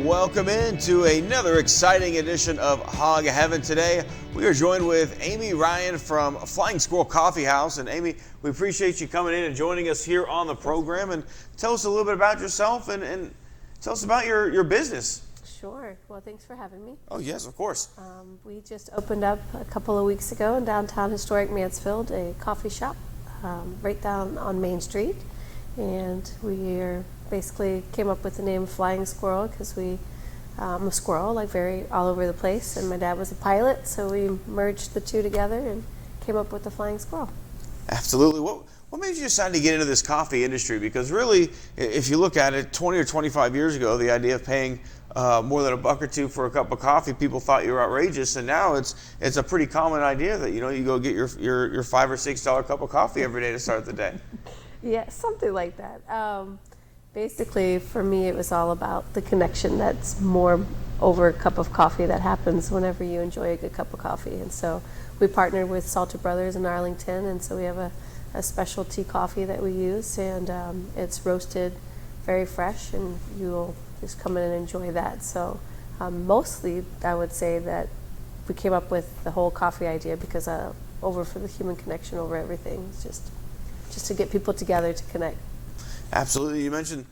Welcome into another exciting edition of Hog Heaven. Today, we are joined with Amy Ryan from Flying Squirrel Coffee House. And Amy, we appreciate you coming in and joining us here on the program. And tell us a little bit about yourself and tell us about your business. Sure. Well, thanks for having me. Oh, yes, of course. We just opened up a couple of weeks ago in downtown historic Mansfield, a coffee shop right down on Main Street. And we basically came up with the name Flying Squirrel because I'm a squirrel, like very all over the place, and my dad was a pilot, so we merged the two together and came up with the Flying Squirrel. Absolutely. What made you decide to get into this coffee industry? Because really, if you look at it, 20 or 25 years ago, the idea of paying more than $1 or $2 for a cup of coffee, people thought you were outrageous, and now it's a pretty common idea that you go get your $5 or $6 cup of coffee every day to start the day. Yeah, something like that. Basically, for me, it was all about the connection that's more over a cup of coffee that happens whenever you enjoy a good cup of coffee. And so we partnered with Salter Brothers in Arlington, and so we have a specialty coffee that we use, and it's roasted very fresh, and you'll just come in and enjoy that. So mostly, I would say that we came up with the whole coffee idea because over for the human connection over everything. It's just to get people together to connect. Absolutely. You mentioned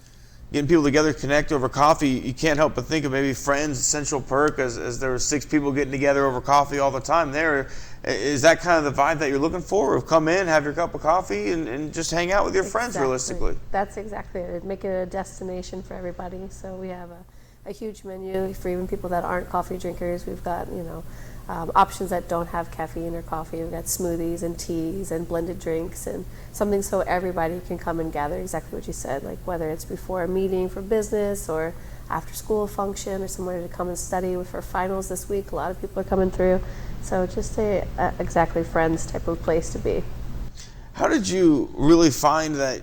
getting people together to connect over coffee. You can't help but think of maybe Friends, Central Perk, as there were 6 people getting together over coffee all the time there. Is that kind of the vibe that you're looking for? Or come in, have your cup of coffee, and just hang out with your friends, realistically? That's exactly it. Make it a destination for everybody. So we have a huge menu for even people that aren't coffee drinkers. We've got, options that don't have caffeine or coffee. We've got smoothies and teas and blended drinks and something so everybody can come and gather, exactly what you said, like whether it's before a meeting for business or after school function or somewhere to come and study for finals this week. A lot of people are coming through. So just exactly friends type of place to be. How did you really find that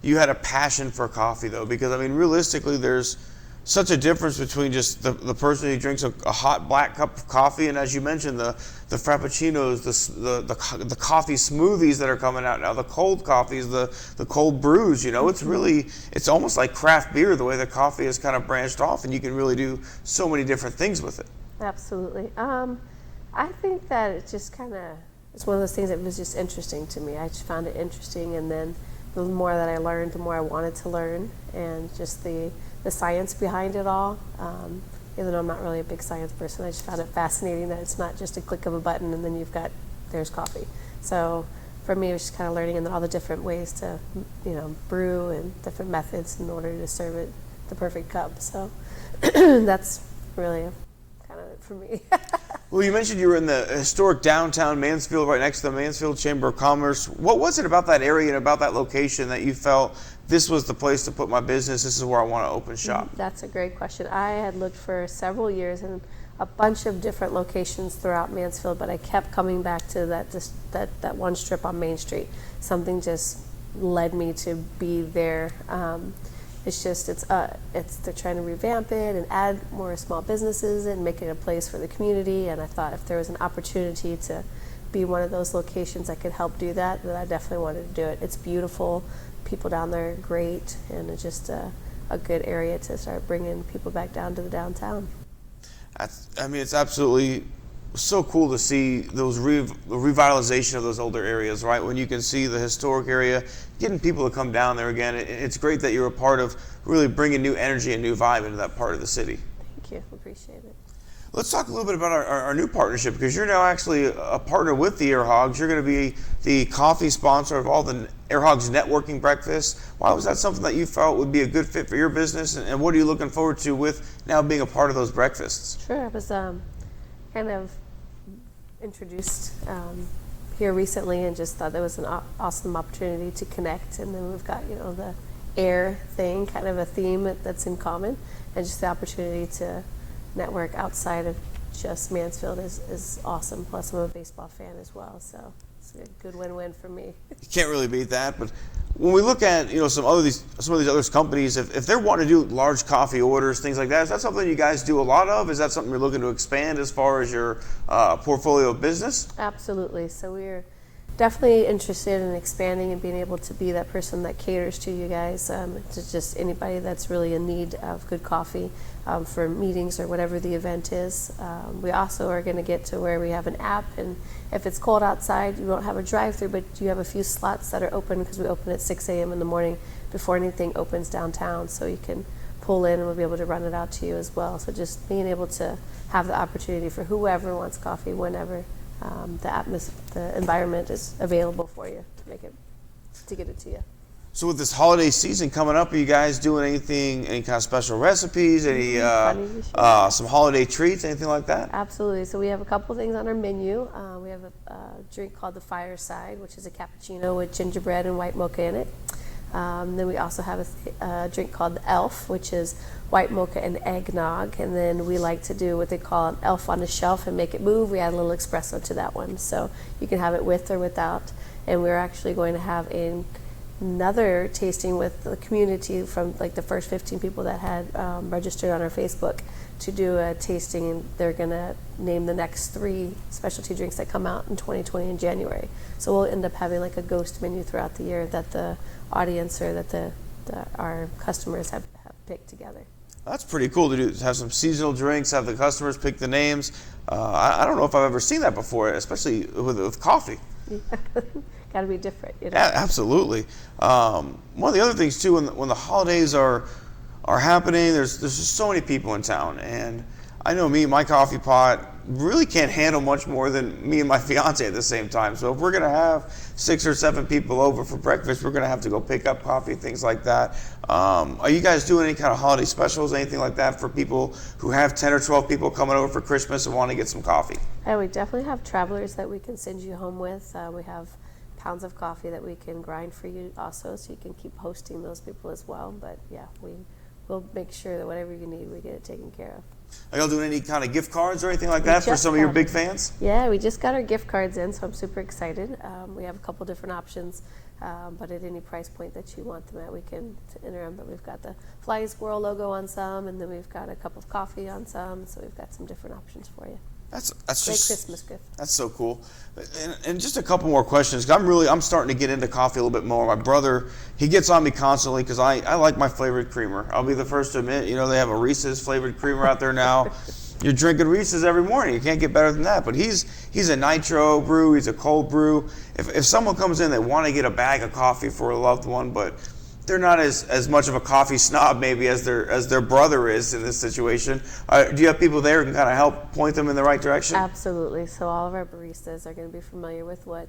you had a passion for coffee, though? Because, realistically, there's such a difference between just the person who drinks a hot black cup of coffee, and as you mentioned, the frappuccinos, the coffee smoothies that are coming out now, the cold coffees, the cold brews. It's almost like craft beer, the way the coffee is kind of branched off, and you can really do so many different things with it. Absolutely. I think that it's one of those things that was just interesting to me. I just found it interesting, and then the more that I learned, the more I wanted to learn, and just the science behind it all. Even though I'm not really a big science person, I just found it fascinating that it's not just a click of a button and then there's coffee. So for me, it was just kind of learning and all the different ways to, brew and different methods in order to serve it the perfect cup. So that's really kind of it for me. Well, you mentioned you were in the historic downtown Mansfield, right next to the Mansfield Chamber of Commerce. What was it about that area and about that location that you felt this was the place to put my business, this is where I want to open shop? That's a great question. I had looked for several years in a bunch of different locations throughout Mansfield, but I kept coming back to that one strip on Main Street. Something just led me to be there. They're trying to revamp it and add more small businesses and make it a place for the community. And I thought if there was an opportunity to be one of those locations that could help do that, then I definitely wanted to do it. It's beautiful. People down there are great, and it's just a good area to start bringing people back down to the downtown. It's absolutely so cool to see those revitalization of those older areas, right? When you can see the historic area, getting people to come down there again. It's great that you're a part of really bringing new energy and new vibe into that part of the city. Thank you. Appreciate it. Let's talk a little bit about our new partnership, because you're now actually a partner with the AirHogs. You're going to be the coffee sponsor of all the AirHogs networking breakfasts. Why was that something that you felt would be a good fit for your business, and what are you looking forward to with now being a part of those breakfasts? Sure. I was kind of introduced here recently and just thought that was an awesome opportunity to connect. And then we've got, the air thing, kind of a theme that's in common, and just the opportunity to network outside of just Mansfield is awesome. Plus, I'm a baseball fan as well, so it's a good win-win for me. You can't really beat that. But when we look at some of these other companies, if they're wanting to do large coffee orders, things like that, is that something you guys do a lot of? Is that something you're looking to expand as far as your portfolio of business? Absolutely. So we're definitely interested in expanding and being able to be that person that caters to you guys, to just anybody that's really in need of good coffee for meetings or whatever the event is. We also are going to get to where we have an app, and if it's cold outside, you don't have a drive-through, but you have a few slots that are open because we open at 6 a.m. in the morning before anything opens downtown, so you can pull in and we'll be able to run it out to you as well. So just being able to have the opportunity for whoever wants coffee whenever the environment is available for you to get it to you. So with this holiday season coming up, are you guys doing any kind of special recipes, any some holiday treats, anything like that? Absolutely. So we have a couple things on our menu. We have a drink called the Fireside, which is a cappuccino with gingerbread and white mocha in it. Then we also have a drink called the Elf, which is white mocha and eggnog. And then we like to do what they call an elf on a shelf and make it move. We add a little espresso to that one. So you can have it with or without. And we're actually going to have another tasting with the community from like the first 15 people that had registered on our Facebook to do a tasting. And they're going to name the next 3 specialty drinks that come out in 2020 in January. So we'll end up having like a ghost menu throughout the year that the audience or that our customers have picked together. That's pretty cool to do. Have some seasonal drinks, have the customers pick the names. I don't know if I've ever seen that before, especially with coffee. Got to be different, you know? Yeah, absolutely. One of the other things too, when the holidays are happening, there's just so many people in town, and I know my coffee pot really can't handle much more than me and my fiance at the same time. So if we're gonna have 6 or 7 people over for breakfast, we're gonna have to go pick up coffee, things like that. Are you guys doing any kind of holiday specials, anything like that for people who have 10 or 12 people coming over for Christmas and want to get some coffee? Yeah, we definitely have travelers that we can send you home with. We have pounds of coffee that we can grind for you also, so you can keep hosting those people as well. But yeah, we'll make sure that whatever you need, we get it taken care of. Are y'all doing any kind of gift cards or anything like that for some of your big fans? Yeah, we just got our gift cards in, so I'm super excited. We have a couple different options, but at any price point that you want them at, we can enter them. But we've got the Flying Squirrel logo on some, and then we've got a cup of coffee on some, so we've got some different options for you. That's great just Christmas gift. That's so cool. And just a couple more questions, because I'm starting to get into coffee a little bit more. My brother, he gets on me constantly because I like my flavored creamer. I'll be the first to admit, they have a Reese's flavored creamer out there now. You're drinking Reese's every morning. You can't get better than that. But he's a nitro brew. He's a cold brew. If someone comes in, they want to get a bag of coffee for a loved one, but they're not as much of a coffee snob maybe as their brother is in this situation. Do you have people there who can kind of help point them in the right direction? Absolutely. So all of our baristas are going to be familiar with what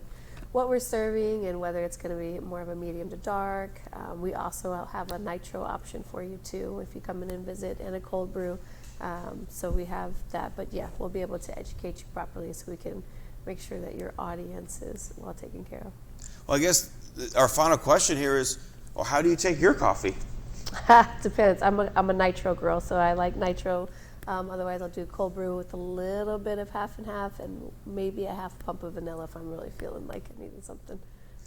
we're serving and whether it's going to be more of a medium to dark. We also have a nitro option for you too if you come in and visit, and a cold brew. So we have that. But yeah, we'll be able to educate you properly so we can make sure that your audience is well taken care of. Well, I guess our final question here is, well, how do you take your coffee? Depends. I'm a nitro girl, so I like nitro. Otherwise, I'll do cold brew with a little bit of half and half, and maybe a half pump of vanilla if I'm really feeling like I needed something.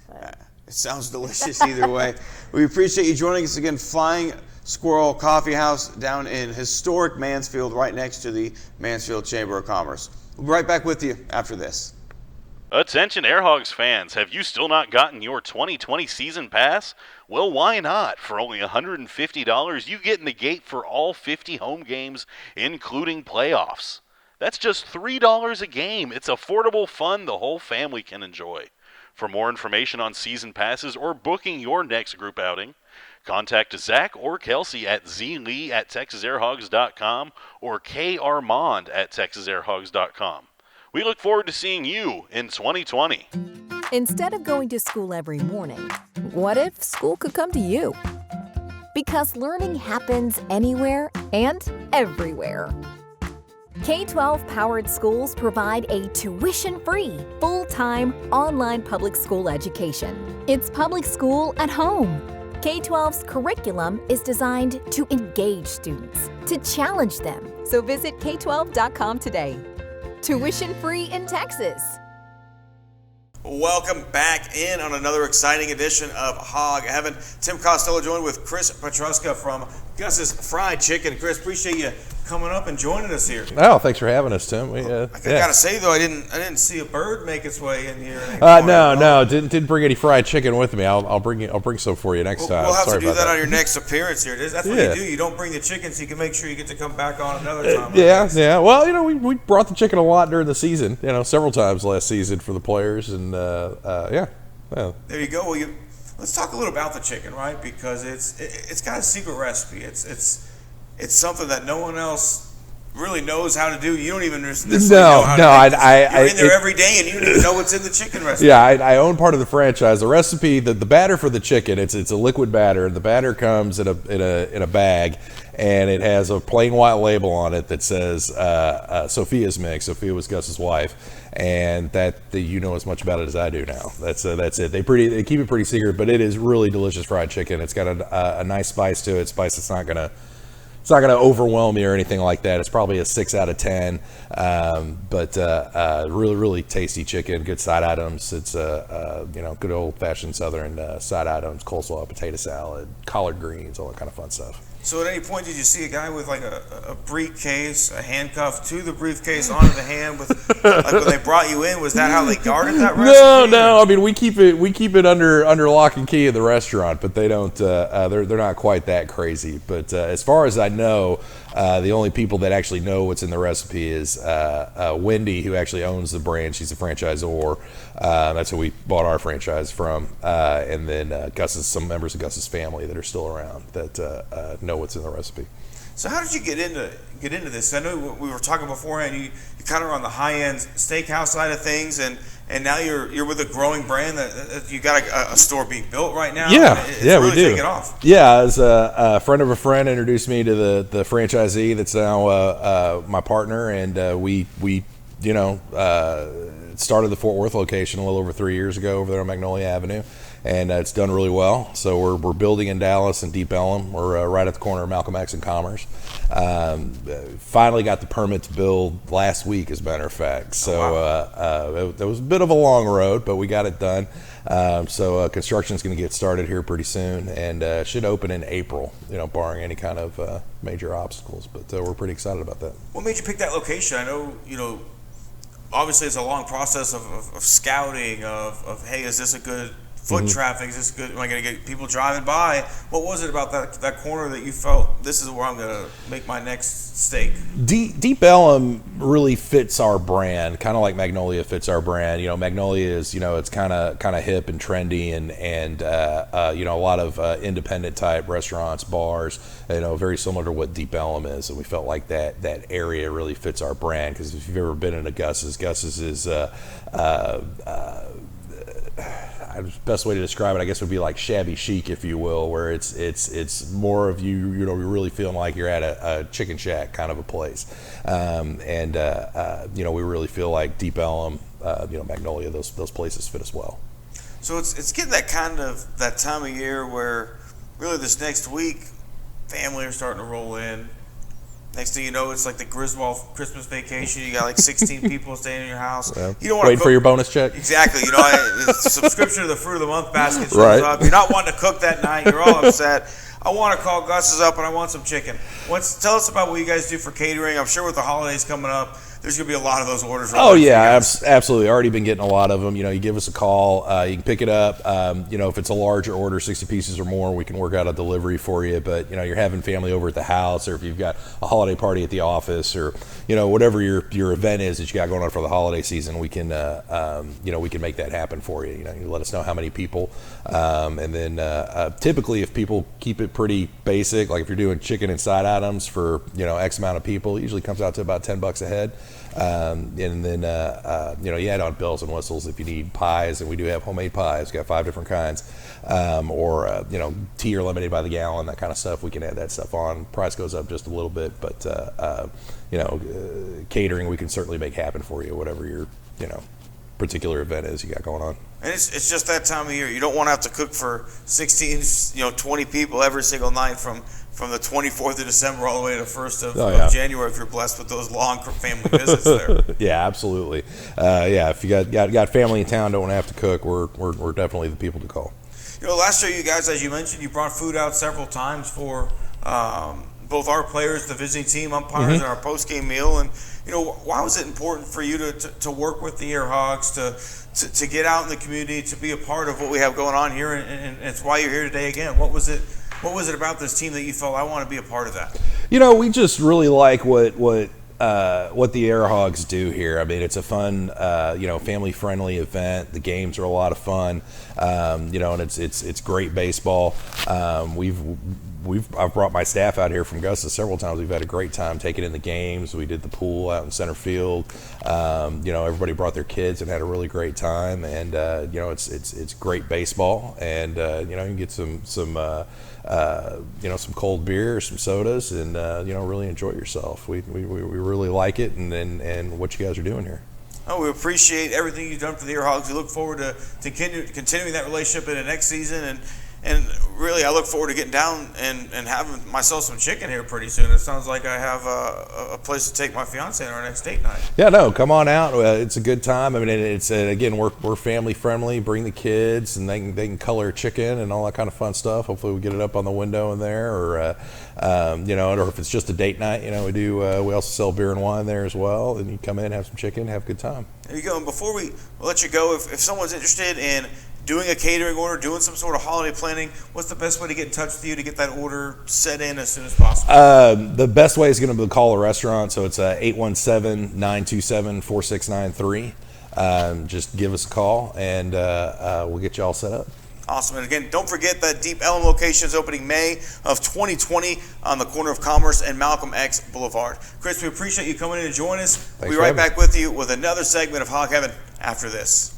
It sounds delicious either way. We appreciate you joining us again. Flying Squirrel Coffee House down in historic Mansfield, right next to the Mansfield Chamber of Commerce. We'll be right back with you after this. Attention AirHogs fans, have you still not gotten your 2020 season pass? Well, why not? For only $150, you get in the gate for all 50 home games, including playoffs. That's just $3 a game. It's affordable fun the whole family can enjoy. For more information on season passes or booking your next group outing, contact Zach or Kelsey at zlee@texasairhogs.com or karmond@texasairhogs.com. We look forward to seeing you in 2020. Instead of going to school every morning, what if school could come to you? Because learning happens anywhere and everywhere. K-12 powered schools provide a tuition-free, full-time, online public school education. It's public school at home. K-12's curriculum is designed to engage students, to challenge them. So visit k12.com today. Tuition-free in Texas. Welcome back in on another exciting edition of Hog Heaven. Tim Costello joined with Chris Petruska from Gus's Fried Chicken. Chris, appreciate you coming up and joining us here. Oh, thanks for having us, Tim. I gotta say though, I didn't see a bird make its way in here. No, didn't bring any fried chicken with me. I'll bring some for you next time. We'll have Sorry to do about that on your next appearance here. That's what you do. You don't bring the chicken, so you can make sure you get to come back on another time. Yeah. Well, we brought the chicken a lot during the season. Several times last season for the players, and yeah. There you go. Well, let's talk a little about the chicken, right? Because it's got a secret recipe. It's something that no one else really knows how to do. You don't even necessarily know how to do it. You're in there every day and you don't even know what's in the chicken recipe. Yeah, I own part of the franchise. The recipe, the batter for the chicken, it's a liquid batter. The batter comes in a bag, and it has a plain white label on it that says Sophia's mix. Sophia was Gus's wife, and that you know as much about it as I do now. That's it. They keep it pretty secret, but it is really delicious fried chicken. It's got a nice spice to it. Spice that's not gonna overwhelm you or anything like that. It's probably a 6 out of 10, but really, really tasty chicken. Good side items. It's good old-fashioned Southern side items: coleslaw, potato salad, collard greens, all that kind of fun stuff. So at any point did you see a guy with like a briefcase, a handcuff to the briefcase onto the hand with like when they brought you in? Was that how they guarded that recipe? No. I mean, we keep it under lock and key in the restaurant, but they don't. They're not quite that crazy. But as far as I know, the only people that actually know what's in the recipe is Wendy, who actually owns the brand. She's a franchisor. That's who we bought our franchise from, and then some members of Gus's family that are still around that know what's in the recipe. So how did you get into this? I know we were talking beforehand. You kind of are on the high end steakhouse side of things, and now you're with a growing brand that you got a store being built right now. It's really we do. taking off. Yeah, as a friend of a friend introduced me to the franchisee that's now my partner, and we started the Fort Worth location a little over 3 years ago over there on Magnolia Avenue. And it's done really well. So we're building in Dallas and Deep Ellum. We're right at the corner of Malcolm X and Commerce. Finally got the permit to build last week, as a matter of fact. So it was a bit of a long road, but we got it done. So construction is going to get started here pretty soon, and should open in April. Barring any kind of major obstacles. But we're pretty excited about that. What made you pick that location? I know. Obviously, it's a long process of scouting. Of hey, is this a good foot traffic? Is this good? Am I going to get people driving by? What was it about that corner that you felt this is where I'm going to make my next steak? Deep Ellum really fits our brand, kind of like Magnolia fits our brand. Magnolia is it's kind of hip and trendy, and a lot of independent type restaurants, bars, very similar to what Deep Ellum is, and we felt like that area really fits our brand. Because if you've ever been into Guss's is best way to describe it, I guess, would be like shabby chic, if you will, where it's more of you're really feeling like you're at a chicken shack kind of a place, we really feel like Deep Ellum, Magnolia, those places fit us well. So it's getting that time of year where really this next week, family are starting to roll in. Next thing you know, it's like the Griswold Christmas vacation. You got like 16 people staying in your house. Yeah. You don't want waiting for your bonus check. Exactly. The subscription to the Fruit of the Month basket shows up. You're not wanting to cook that night. You're all upset. I want to call Gus's up and I want some chicken. Tell us about what you guys do for catering. I'm sure with the holidays coming up, there's going to be a lot of those orders. Absolutely. Already been getting a lot of them. You give us a call. You can pick it up. If it's a larger order, 60 pieces or more, we can work out a delivery for you. But, you're having family over at the house, or if you've got a holiday party at the office, or, whatever your event is that you got going on for the holiday season, we can, we can make that happen for you. You let us know how many people. And then typically if people keep it pretty basic, like if you're doing chicken and side items for, X amount of people, it usually comes out to about $10 a head. And then, you add on bells and whistles if you need pies, and we do have homemade pies. We've got 5 different kinds, or tea or lemonade by the gallon, that kind of stuff. We can add that stuff on. Price goes up just a little bit, but, catering we can certainly make happen for you, whatever your, particular event is you got going on. And it's just that time of year. You don't want to have to cook for 16, 20 people every single night from the 24th of December all the way to the 1st of January if you're blessed with those long family visits there. Yeah, absolutely. If you got family in town, don't want to have to cook, we're definitely the people to call. Last year you guys, as you mentioned, you brought food out several times for both our players, the visiting team umpires, and our post-game meal. And why was it important for you to work with the AirHogs, to get out in the community, to be a part of what we have going on here, and it's why you're here today again? What was it about this team that you felt, I want to be a part of that? We just really like what the AirHogs do here. I mean, it's a fun, family-friendly event. The games are a lot of fun, and it's great baseball. I've brought my staff out here from Guss several times. We've had a great time taking in the games. We did the pool out in center field. Everybody brought their kids and had a really great time. And it's great baseball. And you can get some cold beer, some sodas, and really enjoy yourself. We really like it, and what you guys are doing here. Oh, we appreciate everything you've done for the AirHogs. We look forward to continuing that relationship in the next season, and really, I look forward to getting down and having myself some chicken here pretty soon. It sounds like I have a place to take my fiance on our next date night. Yeah, no, come on out. It's a good time. I mean, it's again, we're family friendly. Bring the kids, and they can color chicken and all that kind of fun stuff. Hopefully, we get it up on the window in there, or if it's just a date night, we also sell beer and wine there as well. And you come in, have some chicken, have a good time. There you go. And before we let you go, if someone's interested in doing a catering order, doing some sort of holiday planning, what's the best way to get in touch with you to get that order set in as soon as possible? The best way is going to be to call the restaurant. So it's 817-927-4693. Just give us a call, and we'll get you all set up. Awesome. And again, don't forget that Deep Ellum location is opening May of 2020 on the corner of Commerce and Malcolm X Boulevard. Chris, we appreciate you coming in and joining us. We'll be right back with you with another segment of Hog Heaven after this.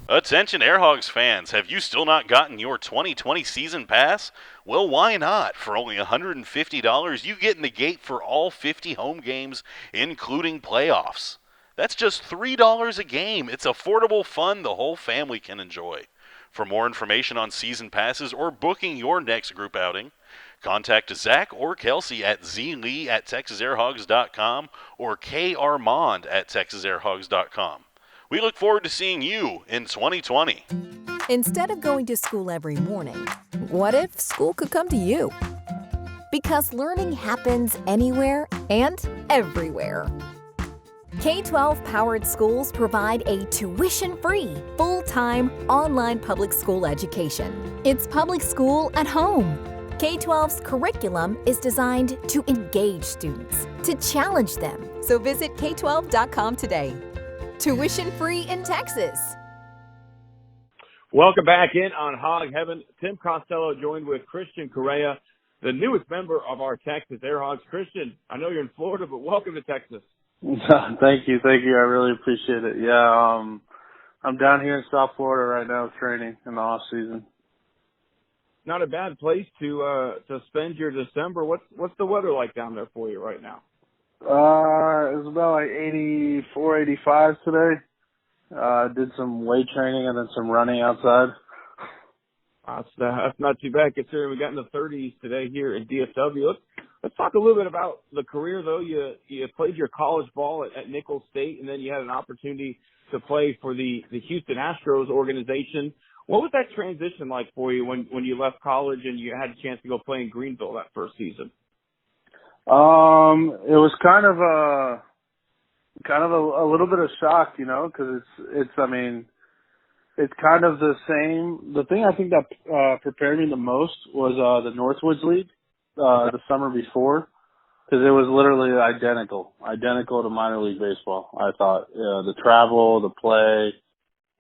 Attention AirHogs fans, have you still not gotten your 2020 season pass? Well, why not? For only $150, you get in the gate for all 50 home games, including playoffs. That's just $3 a game. It's affordable fun the whole family can enjoy. For more information on season passes or booking your next group outing, contact Zach or Kelsey at zlee@texasairhogs.com or karmond@texasairhogs.com. We look forward to seeing you in 2020. Instead of going to school every morning, what if school could come to you? Because learning happens anywhere and everywhere. K-12 powered schools provide a tuition-free, full-time, online public school education. It's public school at home. K-12's curriculum is designed to engage students, to challenge them. So visit k12.com today. Tuition-free in Texas. Welcome back in on Hog Heaven. Tim Costello joined with Christian Correa, the newest member of our Texas AirHogs. Christian, I know you're in Florida, but welcome to Texas. Thank you. I really appreciate it. Yeah, I'm down here in South Florida right now training in the off season. Not a bad place to spend your December. What's the weather like down there for you right now? It was about like 84, 85 today. Did some weight training and then some running outside. That's not too bad considering we got in the 30s today here in DFW. Let's talk a little bit about the career, though. You played your college ball at Nicholls State, and then you had an opportunity to play for the Houston Astros organization. What was that transition like for you when you left college and you had a chance to go play in Greenville that first season? It was kind of a little bit of shock, because it's kind of the same. The thing I think that prepared me the most was the Northwoods League the summer before, because it was literally identical to minor league baseball. I thought the travel, the play,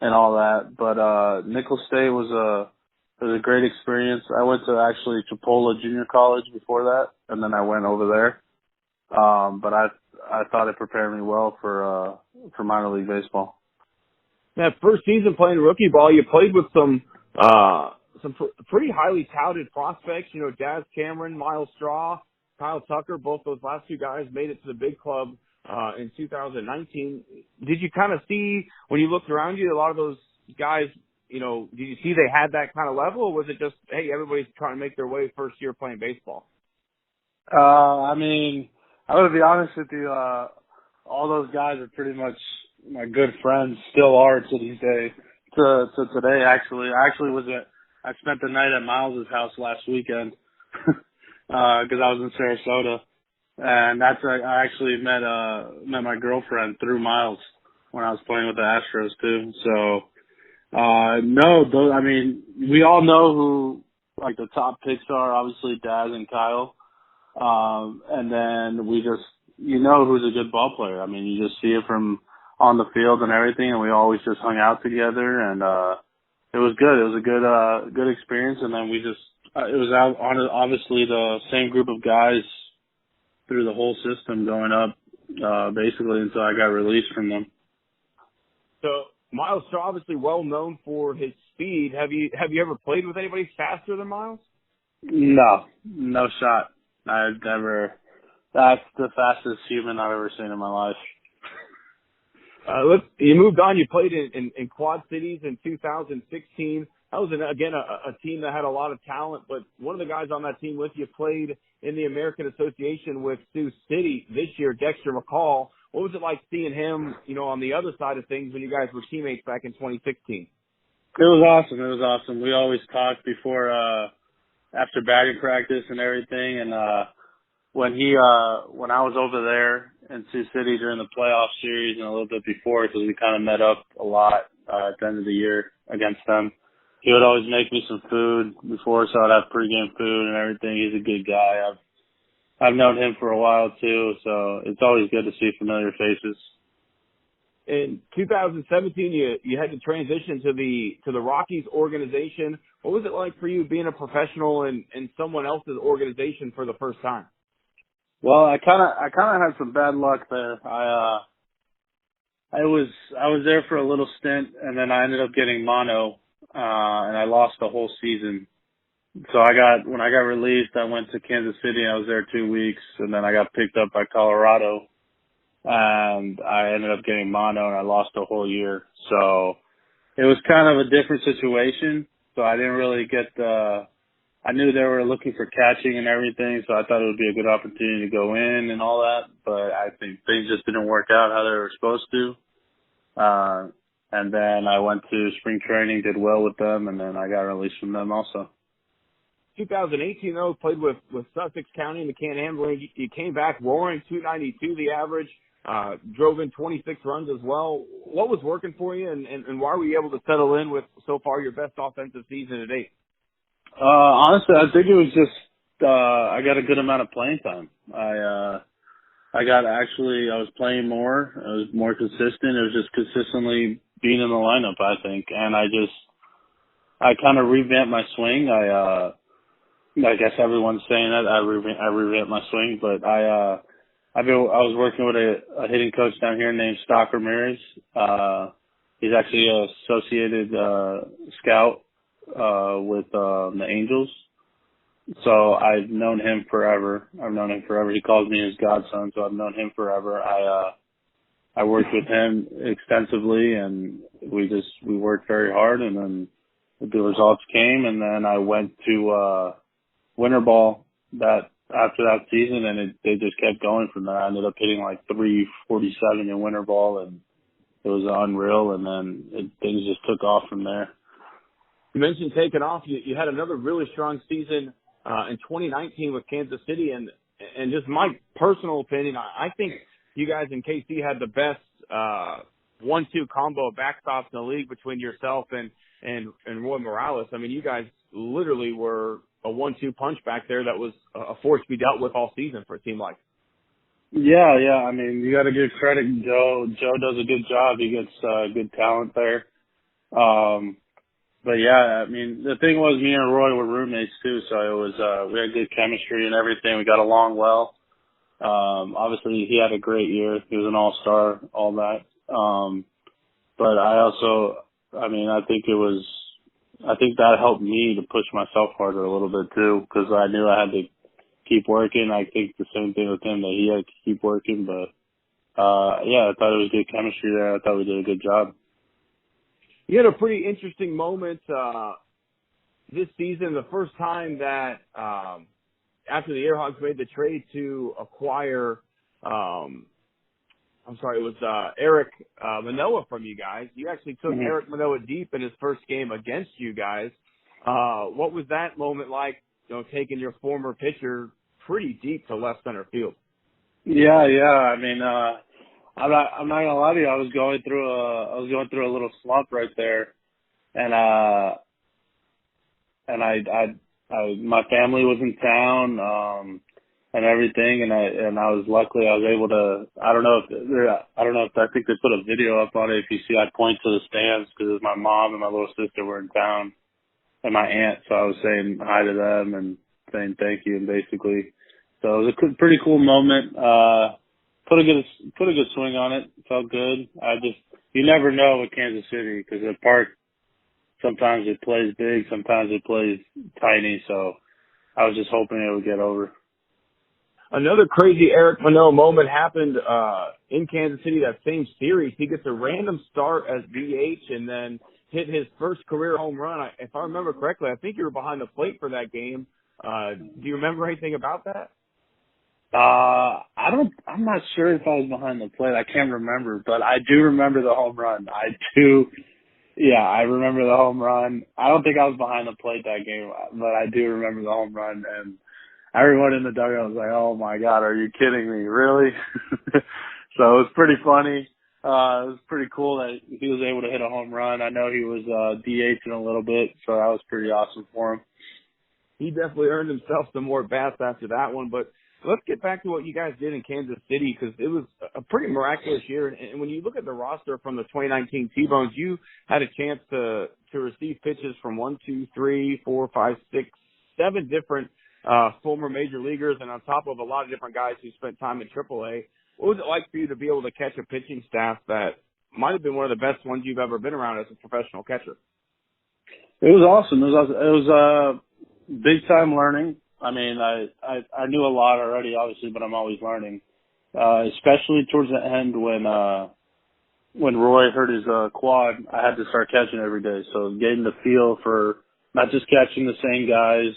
and all that. But Nicholls State was a great experience. I went to actually Chipola Junior College before that, and then I went over there. But I thought it prepared me well for minor league baseball. That first season playing rookie ball, you played with some pretty highly touted prospects. Daz Cameron, Myles Straw, Kyle Tucker, both those last two guys made it to the big club in 2019. Did you kind of see, when you looked around you, a lot of those guys, did you see they had that kind of level, or was it just, hey, everybody's trying to make their way first year playing baseball? I would be honest with you, all those guys are pretty much my good friends, still are to these days, to today, actually. I spent the night at Miles' house last weekend. because I was in Sarasota. And that's I actually met my girlfriend through Myles when I was playing with the Astros too. So no, those, I mean, we all know who like the top picks are. Obviously, Daz and Kyle. And then we just who's a good ball player. I mean, you just see it from on the field and everything. And we always just hung out together, and it was good. It was a good experience. And then we just it was out on obviously the same group of guys through the whole system going up, basically until I got released from them. So Myles Straw, obviously well known for his speed. Have you ever played with anybody faster than Myles? No shot. That's the fastest human I've ever seen in my life. You moved on. You played in Quad Cities in 2016. That was, again, a team that had a lot of talent, but one of the guys on that team with you played in the American Association with Sioux City this year, Dexter McCall. What was it like seeing him, on the other side of things when you guys were teammates back in 2016? It was awesome. We always talked before, after batting practice and everything. And, when I was over there in Sioux City during the playoff series and a little bit before, because we kind of met up a lot, at the end of the year against them, he would always make me some food before, so I'd have pregame food and everything. He's a good guy. I've known him for a while too, so it's always good to see familiar faces. In 2017, you had to transition to the Rockies organization. What was it like for you being a professional in someone else's organization for the first time? Well, I kind of had some bad luck there. I was there for a little stint, and then I ended up getting mono, and I lost the whole season. So when I got released, I went to Kansas City. And I was there 2 weeks, and then I got picked up by Colorado, and I ended up getting mono, and I lost a whole year. So it was kind of a different situation. So I didn't really get I knew they were looking for catching and everything, so I thought it would be a good opportunity to go in and all that. But I think things just didn't work out how they were supposed to. And then I went to spring training, did well with them, and then I got released from them also. 2018, though, played with Sussex County in the Can-Am League. You came back roaring, 292 the average, drove in 26 runs as well. What was working for you, and why were you able to settle in with so far your best offensive season to date? Honestly, I think it was just I got a good amount of playing time. I was playing more. I was more consistent. It was just consistently being in the lineup, I think. And I kind of revamped my swing. I guess everyone's saying that I revamped my swing, but I was working with a hitting coach down here named Stock Ramirez. He's actually an associated scout with the Angels. So I've known him forever. He calls me his godson, so I've known him forever. I worked with him extensively, and we worked very hard, and then the results came, and then I went to winter ball after that season, and they just kept going from there. I ended up hitting like 347 in winter ball, and it was unreal, and then things just took off from there. You mentioned taking off. You had another really strong season in 2019 with Kansas City, and just my personal opinion, I think you guys in KC had the best 1-2 combo of backstops in the league between yourself and Roy Morales. I mean, you guys literally were a 1-2 punch back there that was a force to be dealt with all season for a team like. Yeah. I mean, you got to give credit. Joe does a good job. He gets good talent there. But yeah, I mean, the thing was, me and Roy were roommates too, so it was we had good chemistry and everything. We got along well. Obviously, he had a great year. He was an all-star, all that. But I think that helped me to push myself harder a little bit too, because I knew I had to keep working. I think the same thing with him, that he had to keep working. But I thought it was good chemistry there. I thought we did a good job. You had a pretty interesting moment this season, the first time that after the AirHogs made the trade to acquire, it was Eric Manoah from you guys. You actually took Eric Manoah deep in his first game against you guys. What was that moment like taking your former pitcher pretty deep to left center field. Yeah. I mean, I'm not gonna lie to you. I was going through a little slump right there, and my family was in town, and everything, and I was luckily I was able to. I think they put a video up on it. If you see, I point to the stands because my mom and my little sister were in town, and my aunt. So I was saying hi to them and saying thank you, and basically, so it was a pretty cool moment. Put a good swing on it. Felt good. You never know with Kansas City because the park sometimes it plays big, sometimes it plays tiny. So I was just hoping it would get over. Another crazy Eric Mano moment happened in Kansas City that same series. He gets a random start as DH and then hit his first career home run. If I remember correctly, I think you were behind the plate for that game. Do you remember anything about that? I'm not sure if I was behind the plate. I can't remember, but I do remember the home run. I do. Yeah, I remember the home run. I don't think I was behind the plate that game, but I do remember the home run, and everyone in the dugout was like, "Oh my God, are you kidding me? Really?" So it was pretty funny. It was pretty cool that he was able to hit a home run. I know he was DHing a little bit, so that was pretty awesome for him. He definitely earned himself some more bats after that one, but let's get back to what you guys did in Kansas City because it was a pretty miraculous year. And when you look at the roster from the 2019 Tbones, you had a chance to receive pitches from 1, 2, 3, 4, 5, 6, 7 different former major leaguers, and on top of a lot of different guys who spent time in AAA. What was it like for you to be able to catch a pitching staff that might have been one of the best ones you've ever been around as a professional catcher? It was awesome. It was big time learning. I mean, I knew a lot already, obviously, but I'm always learning. Especially towards the end when Roy hurt his quad, I had to start catching every day. So getting the feel for not just catching the same guys,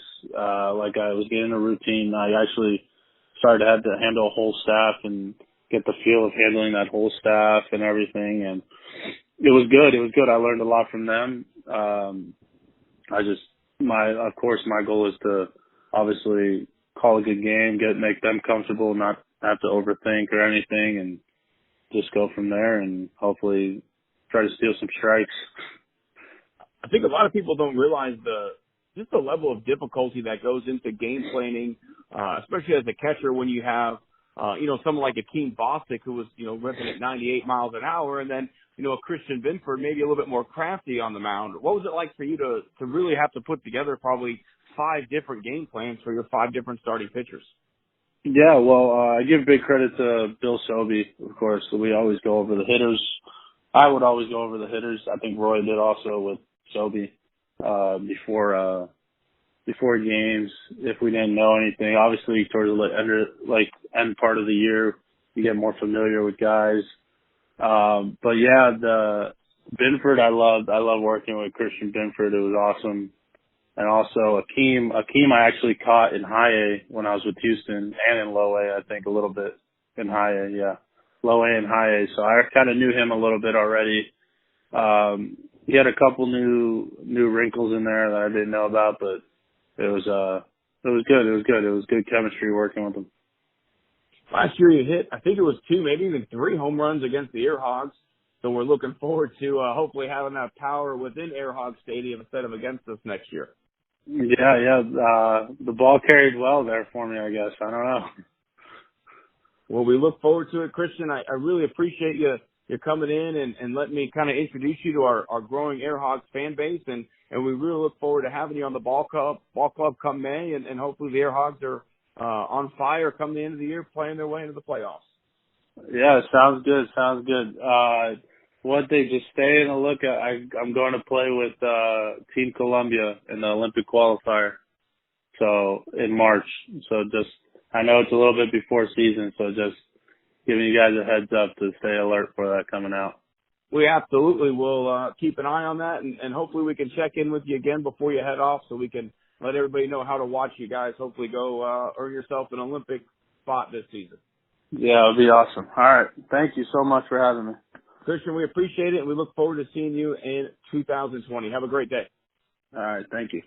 like I was getting a routine. I actually started to have to handle a whole staff and get the feel of handling that whole staff and everything. And it was good. It was good. I learned a lot from them. Of course, my goal is to obviously call a good game, make them comfortable, not have to overthink or anything, and just go from there and hopefully try to steal some strikes. I think a lot of people don't realize just the level of difficulty that goes into game planning, especially as a catcher when you have, someone like Akeem Bostic who was, ripping at 98 miles an hour, and then, a Christian Binford maybe a little bit more crafty on the mound. What was it like for you to really have to put together probably 5 different game plans for your 5 different starting pitchers? Yeah, well, I give big credit to Bill Sobey, of course. So we always go over the hitters. I would always go over the hitters. I think Roy did also with Sobey before games if we didn't know anything. Obviously, towards the end part of the year, you get more familiar with guys. But yeah, the Binford, I love working with Christian Binford. It was awesome. And also Akeem I actually caught in high A when I was with Houston, and in low A, I think a little bit in high A, yeah. Low A and high A. So I kind of knew him a little bit already. He had a couple new wrinkles in there that I didn't know about, but it was good. It was good. It was good chemistry working with him. Last year you hit, I think it was 2, maybe even 3 home runs against the AirHogs. So we're looking forward to hopefully having that power within AirHog Stadium instead of against us next year. Yeah. The ball carried well there for me, I guess. I don't know. Well, we look forward to it, Christian. I really appreciate you coming in and letting me kind of introduce you to our growing AirHogs fan base. And we really look forward to having you on the ball club come May. And hopefully the AirHogs are on fire come the end of the year, playing their way into the playoffs. Yeah, sounds good. What they just stay in a look at. I'm going to play with Team Colombia in the Olympic qualifier. So in March. So I know it's a little bit before season, so just giving you guys a heads up to stay alert for that coming out. We absolutely will keep an eye on that, and hopefully we can check in with you again before you head off so we can let everybody know how to watch you guys hopefully go earn yourself an Olympic spot this season. Yeah, it'll be awesome. All right. Thank you so much for having me. Christian, we appreciate it, and we look forward to seeing you in 2020. Have a great day. All right. Thank you.